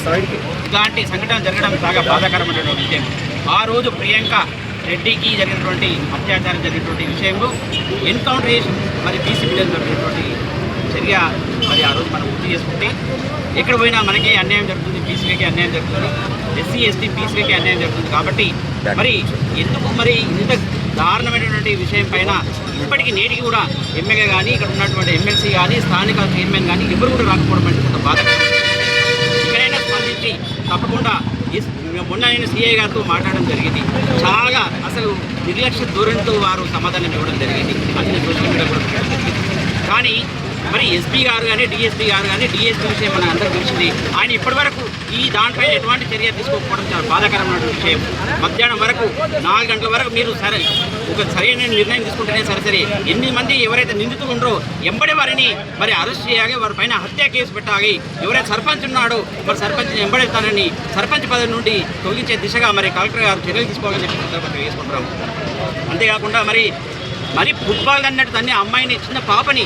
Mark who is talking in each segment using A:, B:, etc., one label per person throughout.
A: సందర్భంగా ఇలాంటి సంఘటన జరగడం చాలా బాధాకరమైనటువంటి విషయం. ఆ రోజు ప్రియాంక రెడ్డికి జరిగినటువంటి అత్యాచారం జరిగినటువంటి విషయంలో ఎన్కౌంటర్ చేసి మరి బీసీ బిడ్డలు జరిగినటువంటి చర్య మరి ఆ రోజు మనం గుర్తు చేసుకుంటే ఎక్కడ పోయినా మనకి అన్యాయం జరుగుతుంది, బీసీలకి అన్యాయం జరుగుతుంది, ఎస్సీ ఎస్టీ బీసీలకి అన్యాయం జరుగుతుంది. కాబట్టి మరి ఎందుకు మరి ఇంత దారుణమైనటువంటి విషయం పైన ఇప్పటికీ నేటికి కూడా ఎమ్మెల్యే కానీ ఇక్కడ ఉన్నటువంటి ఎమ్మెల్సీ కానీ స్థానిక చైర్మన్ కానీ ఎవరు కూడా రాకపోవడం అంటే కొంత బాధ. ఇక్కడైనా స్పందించి తప్పకుండా మొన్న నేను సిఐ గారితో మాట్లాడడం జరిగింది. చాలా అసలు నిర్లక్ష్య ధోరణితో వారు సమాధానం ఇవ్వడం జరిగింది, అన్ని సోషల్ మీడియా కూడా జరిగింది. కానీ మరి ఎస్పీ గారు కానీ డిఎస్పీ గారు కానీ డిఎస్పీ విషయం మన అందరూ తెలిసింది. ఆయన ఇప్పటివరకు ఈ దానిపై ఎటువంటి చర్య తీసుకోకపోవడం చాలా బాధాకరమైన విషయం. మధ్యాహ్నం వరకు 4 గంటల వరకు మీరు ఒక సరైన నిర్ణయం తీసుకుంటేనే సరే 8 మంది ఎవరైతే నిందితులు ఉండరో ఎంబడి వారిని మరి అరెస్ట్ చేయాలి, వారి పైన హత్య కేసు పెట్టాలి. ఎవరైతే సర్పంచ్ ఉన్నాడో మరి సర్పంచ్ని ఎంబడెత్తానని సర్పంచ్ పదవి నుండి తొలగించే దిశగా మరి కలెక్టర్ గారు చర్యలు తీసుకోవాలని చెప్పి సందర్భంగా వేసుకుంటున్నాం. అంతేకాకుండా మరి ఫుట్బాల్ అన్నట్టు దాన్ని అమ్మాయిని చిన్న పాపని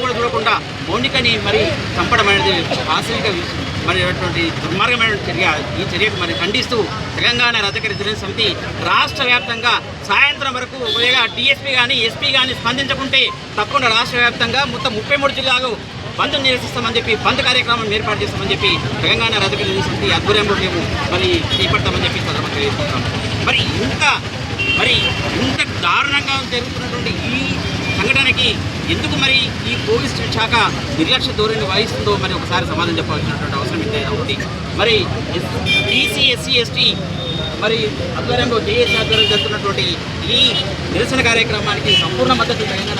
A: కూడా చూడకుండా మౌనికని మరి చంపడం అనేది ఆశగా మరి అటువంటి దుర్మార్గమైన చర్య. ఈ చర్యకు మరి ఖండిస్తూ తెలంగాణ రజక రెసిడెన్స్ సమితి రాష్ట్ర వ్యాప్తంగా సాయంత్రం వరకు ఒకవేళ డిఎస్పీ కానీ ఎస్పీ కానీ స్పందించకుంటే తప్పకుండా రాష్ట్ర వ్యాప్తంగా మొత్తం 33 జిల్లాలు బంద్ నిరసిస్తామని చెప్పి బంద్ కార్యక్రమం ఏర్పాటు చేస్తామని చెప్పి తెలంగాణ రజక రెసిడెన్స్ సమితి ఆధ్వర్యంలో మేము మరి చేపడతామని చెప్పి సందర్భంగా తెలియజేస్తున్నాం. మరి ఇంత దారుణంగా జరుగుతున్నటువంటి ఈ సంఘటనకి ఎందుకు మరి ఈ పోలీస్ శాఖ నిర్లక్ష్య ధోరణి వహిస్తుందో మరి ఒకసారి సమాధానం చెప్పాల్సినటువంటి అవసరం ఇంతైనా ఉంది. మరి బీసీ ఎస్సీ ఎస్టీ మరి ఆధ్వర్యంలో జేఏసీ ఆధ్వర్యంలో జరుగుతున్నటువంటి ఈ నిరసన కార్యక్రమానికి సంపూర్ణ మద్దతు తెలంగాణ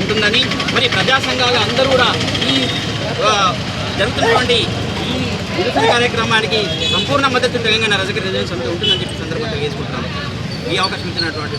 A: ఉంటుందని మరి ప్రజా సంఘాలు అందరూ కూడా ఈ జరుగుతున్నటువంటి ఈ నిరసన కార్యక్రమానికి సంపూర్ణ మద్దతు తెలంగాణ రజక రెసిడెన్స్ సమితి ఉంటుందని చెప్పి సందర్భంగా తెలియజేసుకుంటున్నాను. ఈ అవకాశం ఇచ్చినటువంటి